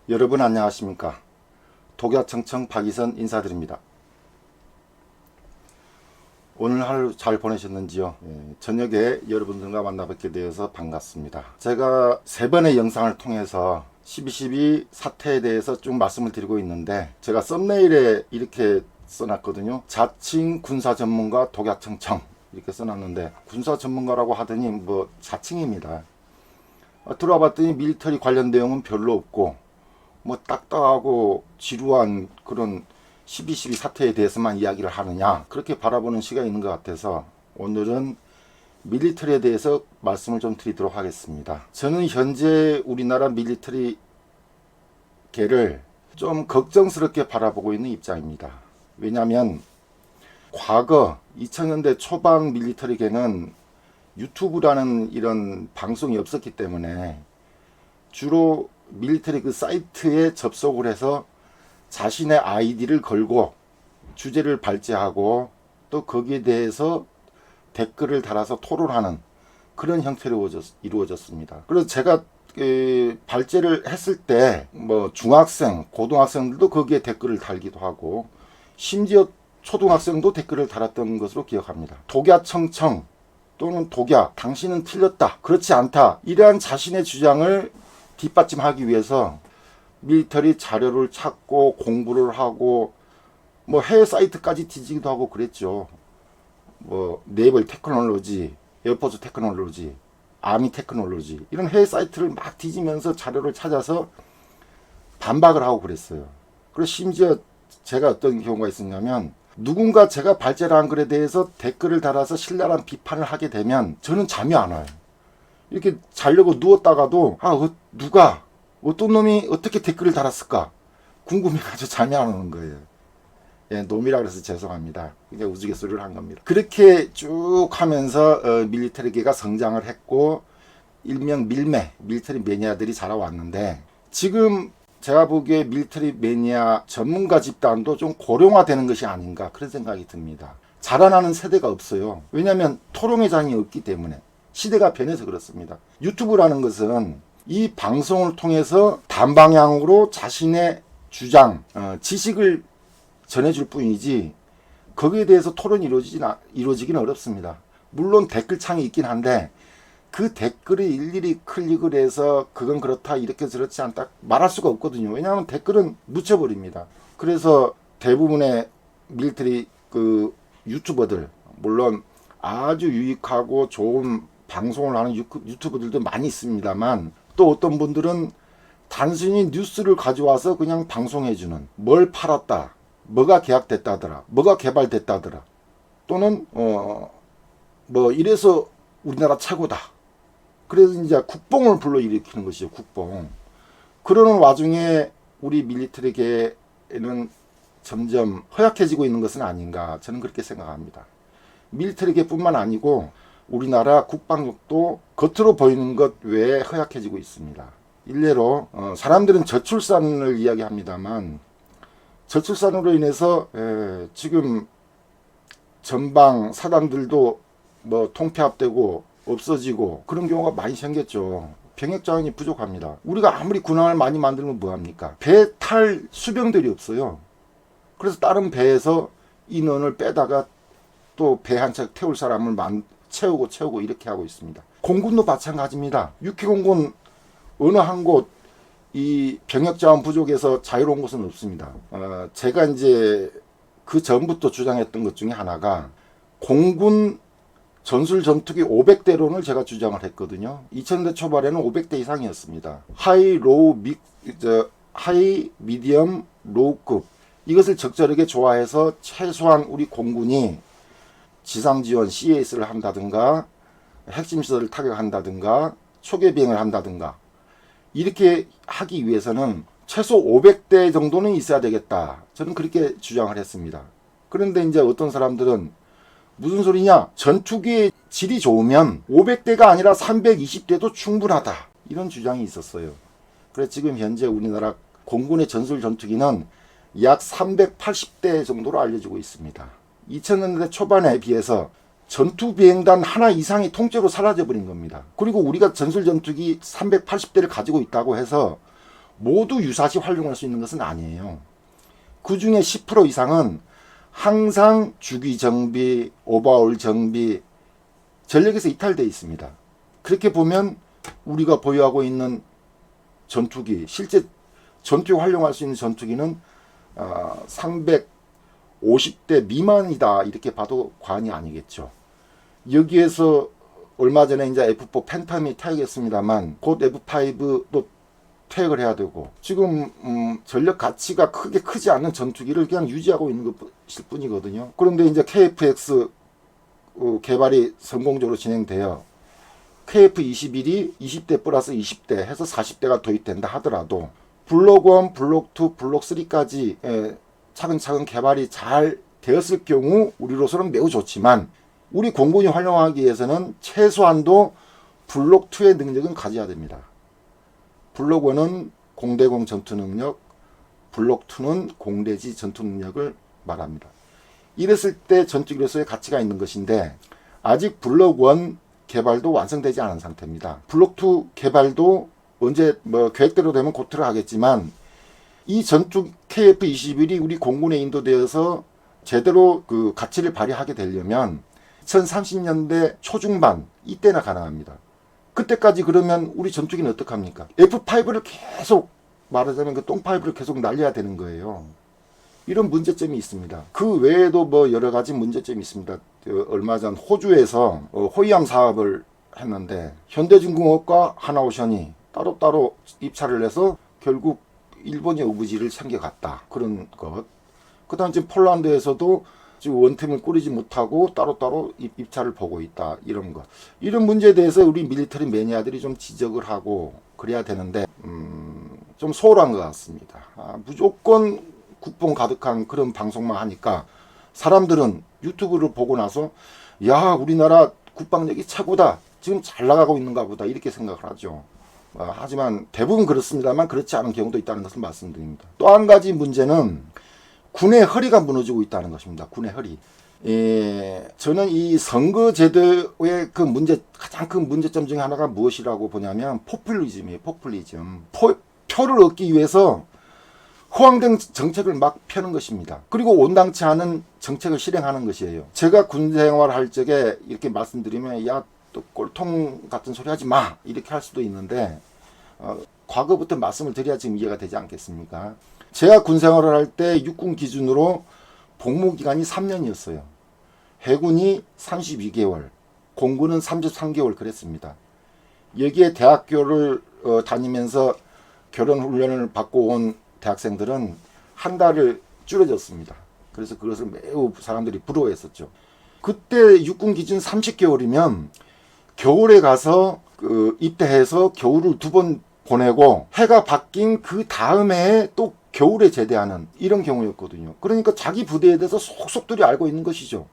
여러분 안녕하십니까. 독야청청 박이선 인사드립니다. 오늘 하루 잘 보내셨는지요? 저녁에 여러분들과 만나뵙게 되어서 반갑습니다. 제가 세 번의 영상을 통해서 12.12 사태에 대해서 쭉 말씀을 드리고 있는데, 제가 썸네일에 이렇게 써놨거든요. 자칭 군사 전문가 독야청청 이렇게 써놨는데, 군사 전문가라고 하더니 뭐 자칭입니다. 들어와 봤더니 밀리터리 관련 내용은 별로 없고, 뭐 딱딱하고 지루한 그런 12.12 사태에 대해서만 이야기를 하느냐, 그렇게 바라보는 시가 있는 것 같아서 오늘은 밀리터리에 대해서 말씀을 좀 드리도록 하겠습니다. 저는 현재 우리나라 밀리터리계를 좀 걱정스럽게 바라보고 있는 입장입니다. 왜냐하면 과거 2000년대 초반 밀리터리계는 유튜브라는 이런 방송이 없었기 때문에 주로 밀리터리 그 사이트에 접속을 해서 자신의 아이디를 걸고 주제를 발제하고 또 거기에 대해서 댓글을 달아서 토론하는 그런 형태로 이루어졌습니다. 그래서 제가 발제를 했을 때 뭐 중학생, 고등학생들도 거기에 댓글을 달기도 하고, 심지어 초등학생도 댓글을 달았던 것으로 기억합니다. 독야청청 또는 독야, 당신은 틀렸다, 그렇지 않다, 이러한 자신의 주장을 뒷받침하기 위해서 밀리터리 자료를 찾고 공부를 하고, 뭐 해외 사이트까지 뒤지기도 하고 그랬죠. 뭐 네이버 테크놀로지, 에어포스 테크놀로지, 아미 테크놀로지, 이런 해외 사이트를 막 뒤지면서 자료를 찾아서 반박을 하고 그랬어요. 그리고 심지어 제가 어떤 경우가 있었냐면, 누군가 제가 발제를 한 글에 대해서 댓글을 달아서 신랄한 비판을 하게 되면 저는 잠이 안 와요. 이렇게 자려고 누웠다가도 누가 어떤 놈이 어떻게 댓글을 달았을까 궁금해가지고 잠이 안 오는 거예요. 놈이라 그래서 죄송합니다. 그냥 우스갯소리를 한 겁니다. 그렇게 쭉 하면서 밀리터리계가 성장을 했고, 일명 밀리터리 매니아들이 자라왔는데, 지금 제가 보기에 밀리터리 매니아 전문가 집단도 좀 고령화되는 것이 아닌가, 그런 생각이 듭니다. 자라나는 세대가 없어요. 왜냐하면 토론의 장이 없기 때문에. 시대가 변해서 그렇습니다. 유튜브라는 것은 이 방송을 통해서 단방향으로 자신의 주장, 지식을 전해줄 뿐이지 거기에 대해서 토론이 이루어지기는 어렵습니다. 물론 댓글창이 있긴 한데 그 댓글을 일일이 클릭을 해서 그건 그렇다, 이렇게 저렇지 않다 말할 수가 없거든요. 왜냐하면 댓글은 묻혀버립니다. 그래서 대부분의 밀리터리 그 유튜버들, 물론 아주 유익하고 좋은 방송을 하는 유튜버들도 많이 있습니다만, 또 어떤 분들은 단순히 뉴스를 가져와서 그냥 방송해주는, 뭘 팔았다, 뭐가 계약됐다더라, 뭐가 개발됐다더라, 또는 뭐 이래서 우리나라 최고다, 그래서 이제 국뽕을 불러일으키는 것이죠. 국뽕. 그러는 와중에 우리 밀리터리계는 점점 허약해지고 있는 것은 아닌가, 저는 그렇게 생각합니다. 밀리터리계뿐만 아니고 우리나라 국방력도 겉으로 보이는 것 외에 허약해지고 있습니다. 일례로 사람들은 저출산을 이야기합니다만, 저출산으로 인해서 지금 전방 사단들도 뭐 통폐합되고 없어지고 그런 경우가 많이 생겼죠. 병역 자원이 부족합니다. 우리가 아무리 군함을 많이 만들면 뭐합니까? 배 탈 수병들이 없어요. 그래서 다른 배에서 인원을 빼다가 또 배 한 척 태울 사람을 채우고 이렇게 하고 있습니다. 공군도 마찬가지입니다. 육해공군 어느 한 곳 이 병역 자원 부족에서 자유로운 곳은 없습니다. 제가 이제 그 전부터 주장했던 것 중에 하나가 공군 전술 전투기 500대론을 제가 주장을 했거든요. 2000년대 초반에는 500대 이상이었습니다. 하이, 미디엄, 로우급, 이것을 적절하게 조화해서 최소한 우리 공군이 지상지원 CAS를 한다든가, 핵심시설을 타격한다든가, 초계 비행을 한다든가, 이렇게 하기 위해서는 최소 500대 정도는 있어야 되겠다, 저는 그렇게 주장을 했습니다. 그런데 이제 어떤 사람들은 무슨 소리냐, 전투기의 질이 좋으면 500대가 아니라 320대도 충분하다, 이런 주장이 있었어요. 그래서 지금 현재 우리나라 공군의 전술 전투기는 약 380대 정도로 알려지고 있습니다. 2000년대 초반에 비해서 전투 비행단 하나 이상이 통째로 사라져 버린 겁니다. 그리고 우리가 전술 전투기 380대를 가지고 있다고 해서 모두 유사시 활용할 수 있는 것은 아니에요. 그 중에 10% 이상은 항상 주기 정비, 오버올 정비, 전력에서 이탈되어 있습니다. 그렇게 보면 우리가 보유하고 있는 전투기, 실제 전투에 활용할 수 있는 전투기는 350대 미만이다 이렇게 봐도 과언이 아니겠죠. 여기에서 얼마 전에 이제 F4 팬텀이 타격했습니다만 곧 F5도 퇴역을 해야 되고 지금 전력 가치가 크게 크지 않은 전투기를 그냥 유지하고 있는 것일 뿐이거든요. 그런데 이제 KF-X 개발이 성공적으로 진행되어 KF-21이 20대 플러스 20대 해서 40대가 도입된다 하더라도 블록 1, 블록 2, 블록 3까지 차근차근 개발이 잘 되었을 경우 우리로서는 매우 좋지만 우리 공군이 활용하기 위해서는 최소한도 블록 2의 능력은 가져야 됩니다. 블록 1은 공대공 전투 능력, 블록 2는 공대지 전투 능력을 말합니다. 이랬을 때 전투기로서의 가치가 있는 것인데 아직 블록 1 개발도 완성되지 않은 상태입니다. 블록 2 개발도 언제 계획대로 되면 곧 들어가겠지만 이 전투 KF-21이 우리 공군에 인도되어서 제대로 그 가치를 발휘하게 되려면 2030년대 초중반 이때나 가능합니다. 그때까지 그러면 우리 전투기는 어떡합니까? F5를 계속 말하자면 그 똥파이브를 계속 날려야 되는 거예요. 이런 문제점이 있습니다. 그 외에도 여러 가지 문제점이 있습니다. 얼마 전 호주에서 호위함 사업을 했는데 현대중공업과 하나오션이 따로따로 입찰을 해서 결국 일본의 우부지를 챙겨갔다. 그런 것. 그 다음 지금 폴란드에서도 지금 원팀을 꾸리지 못하고 따로따로 입찰을 보고 있다. 이런 것. 이런 문제에 대해서 우리 밀리터리 매니아들이 좀 지적을 하고 그래야 되는데 좀 소홀한 것 같습니다. 무조건 국뽕 가득한 그런 방송만 하니까 사람들은 유튜브를 보고 나서 야 우리나라 국방력이 최고다. 지금 잘 나가고 있는가 보다 이렇게 생각을 하죠. 하지만 대부분 그렇습니다만 그렇지 않은 경우도 있다는 것을 말씀드립니다. 또 한 가지 문제는 군의 허리가 무너지고 있다는 것입니다. 군의 허리. 저는 이 선거제도의 그 가장 큰 문제점 중에 하나가 무엇이라고 보냐면 포퓰리즘이에요. 포퓰리즘. 표를 얻기 위해서 호황된 정책을 막 펴는 것입니다. 그리고 온당치 않은 정책을 실행하는 것이에요. 제가 군 생활할 적에 이렇게 말씀드리면 야 또 꼴통 같은 소리 하지 마 이렇게 할 수도 있는데 과거부터 말씀을 드려야 지금 이해가 되지 않겠습니까? 제가 군 생활을 할 때 육군 기준으로 복무 기간이 3년이었어요. 해군이 32개월, 공군은 33개월 그랬습니다. 여기에 대학교를 다니면서 결혼 훈련을 받고 온 대학생들은 한 달을 줄여졌습니다. 그래서 그것을 매우 사람들이 부러워했었죠. 그때 육군 기준 30개월이면 겨울에 가서 입대해서 겨울을 2번 보내고 해가 바뀐 그 다음 해에 또 겨울에 제대하는 이런 경우였거든요. 그러니까 자기 부대에 대해서 속속들이 알고 있는 것이죠.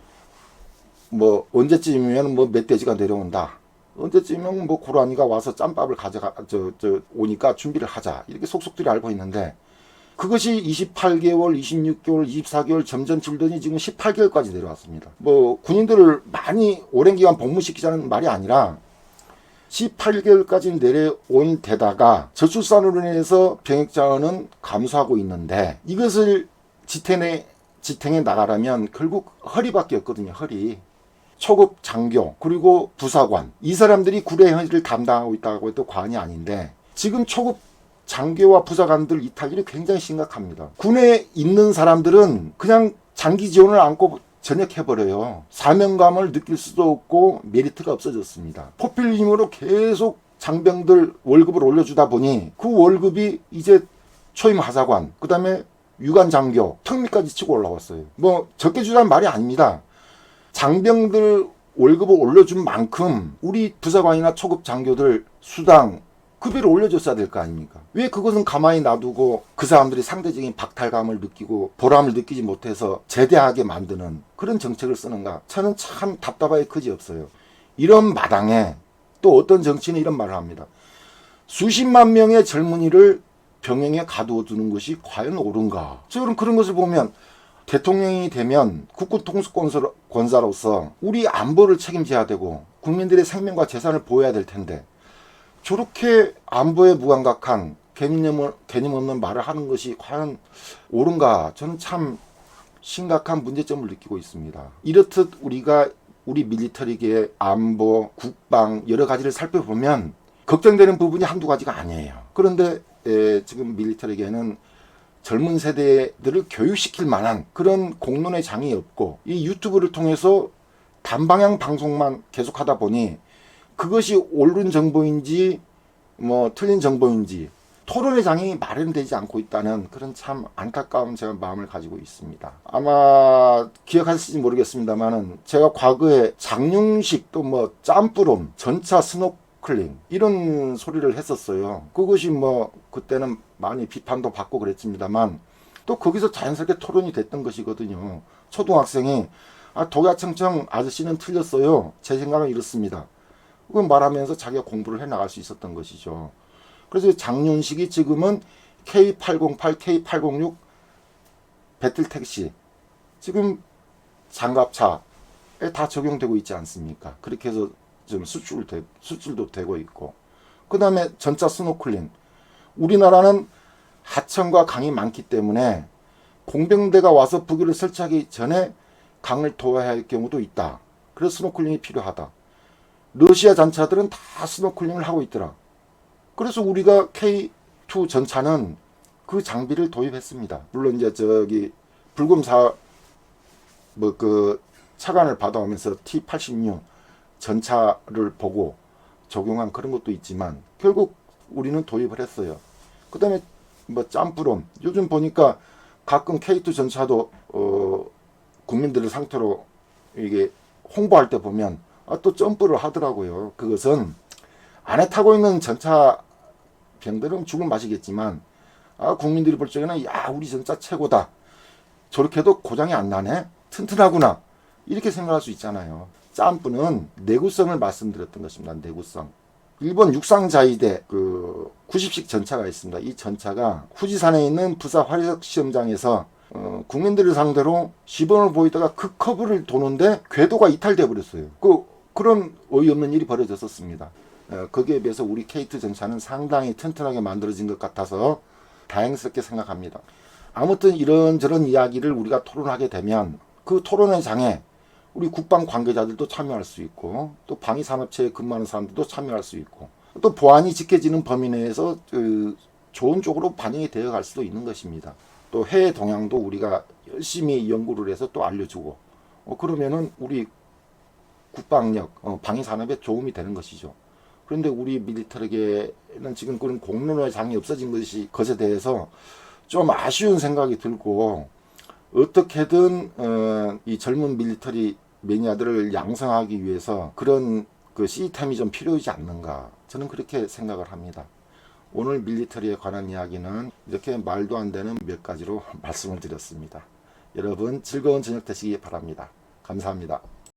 언제쯤이면 멧돼지가 내려온다. 언제쯤이면 고라니가 와서 짬밥을 오니까 준비를 하자. 이렇게 속속들이 알고 있는데 그것이 28개월, 26개월, 24개월 점점 줄더니 지금 18개월까지 내려왔습니다. 군인들을 많이 오랜 기간 복무시키자는 말이 아니라 18개월까지 내려온 데다가 저출산으로 인해서 병역자원은 감소하고 있는데 이것을 지탱해 나가려면 결국 허리밖에 없거든요. 허리. 초급 장교 그리고 부사관 이 사람들이 군의 허리를 감당하고 있다고 해도 과언이 아닌데 지금 초급 장교와 부사관들 이탈률이 굉장히 심각합니다. 군에 있는 사람들은 그냥 장기 지원을 안고 전역해버려요. 사명감을 느낄 수도 없고 메리트가 없어졌습니다. 포퓰리즘으로 계속 장병들 월급을 올려주다 보니 그 월급이 이제 초임 하사관, 그 다음에 유관 장교, 특미까지 치고 올라왔어요. 적게 주자는 말이 아닙니다. 장병들 월급을 올려준 만큼 우리 부사관이나 초급 장교들 수당, 급여를 올려줬어야 될 거 아닙니까? 왜 그것은 가만히 놔두고 그 사람들이 상대적인 박탈감을 느끼고 보람을 느끼지 못해서 제대하게 만드는 그런 정책을 쓰는가? 저는 참 답답하게 그지없어요. 이런 마당에 또 어떤 정치인이 이런 말을 합니다. 수십만 명의 젊은이를 병영에 가두어두는 것이 과연 옳은가? 저는 그런 것을 보면 대통령이 되면 국군 통수권자로서 우리 안보를 책임져야 되고 국민들의 생명과 재산을 보호해야 될 텐데 저렇게 안보에 무감각한 개념 없는 말을 하는 것이 과연 옳은가? 저는 참 심각한 문제점을 느끼고 있습니다. 이렇듯 우리 밀리터리계의 안보, 국방 여러 가지를 살펴보면 걱정되는 부분이 한두 가지가 아니에요. 그런데 지금 밀리터리계는 젊은 세대들을 교육시킬 만한 그런 공론의 장이 없고 이 유튜브를 통해서 단방향 방송만 계속하다 보니 그것이 옳은 정보인지 뭐 틀린 정보인지 토론의 장이 마련되지 않고 있다는 그런 참 안타까운 제가 마음을 가지고 있습니다. 아마 기억하실지 모르겠습니다만은 제가 과거에 장룡식 또 뭐 짬뿌롬, 전차 스노클링 이런 소리를 했었어요. 그것이 뭐 그때는 많이 비판도 받고 그랬습니다만 또 거기서 자연스럽게 토론이 됐던 것이거든요. 초등학생이 독야청청 아저씨는 틀렸어요. 제 생각은 이렇습니다. 그걸 말하면서 자기가 공부를 해나갈 수 있었던 것이죠. 그래서 장륜식이 지금은 K808, K806 배틀택시 지금 장갑차에 다 적용되고 있지 않습니까? 그렇게 해서 좀 수출도 되고 있고 그 다음에 전차 스노클링 우리나라는 하천과 강이 많기 때문에 공병대가 와서 부기를 설치하기 전에 강을 도와야 할 경우도 있다. 그래서 스노클링이 필요하다. 러시아 전차들은 다 스노클링을 하고 있더라. 그래서 우리가 K2 전차는 그 장비를 도입했습니다. 물론 이제 저기 불금사 뭐 그 차관을 받아오면서 T86 전차를 보고 적용한 그런 것도 있지만 결국 우리는 도입을 했어요. 그 다음에 뭐 짬뿌롬 요즘 보니까 가끔 K2 전차도 국민들을 상태로 이게 홍보할 때 보면 또 점프를 하더라고요. 그것은 안에 타고 있는 전차 병들은 죽을 맛이겠지만 국민들이 볼 적에는 야 우리 전차 최고다. 저렇게도 고장이 안 나네. 튼튼하구나. 이렇게 생각할 수 있잖아요. 짬뿌는 내구성을 말씀드렸던 것입니다. 내구성. 일본 육상자위대 그 90식 전차가 있습니다. 이 전차가 후지산에 있는 부사 화력 시험장에서 국민들을 상대로 시범을 보이다가 그 커브를 도는데 궤도가 이탈돼 버렸어요. 그런 어이없는 일이 벌어졌었습니다. 거기에 비해서 우리 K2 전차는 상당히 튼튼하게 만들어진 것 같아서 다행스럽게 생각합니다. 아무튼 이런저런 이야기를 우리가 토론하게 되면 그 토론의 장에 우리 국방 관계자들도 참여할 수 있고 또 방위산업체에 근무하는 사람들도 참여할 수 있고 또 보안이 지켜지는 범위 내에서 좋은 쪽으로 반영이 되어 갈 수도 있는 것입니다. 또 해외 동향도 우리가 열심히 연구를 해서 또 알려주고 그러면은 우리 국방력, 방위산업에 도움이 되는 것이죠. 그런데 우리 밀리터리계는 지금 그런 공론의 장이 없어진 것에 대해서 좀 아쉬운 생각이 들고 어떻게든 이 젊은 밀리터리 매니아들을 양성하기 위해서 그런 그 시스템이 좀 필요하지 않는가 저는 그렇게 생각을 합니다. 오늘 밀리터리에 관한 이야기는 이렇게 말도 안 되는 몇 가지로 말씀을 드렸습니다. 여러분 즐거운 저녁 되시기 바랍니다. 감사합니다.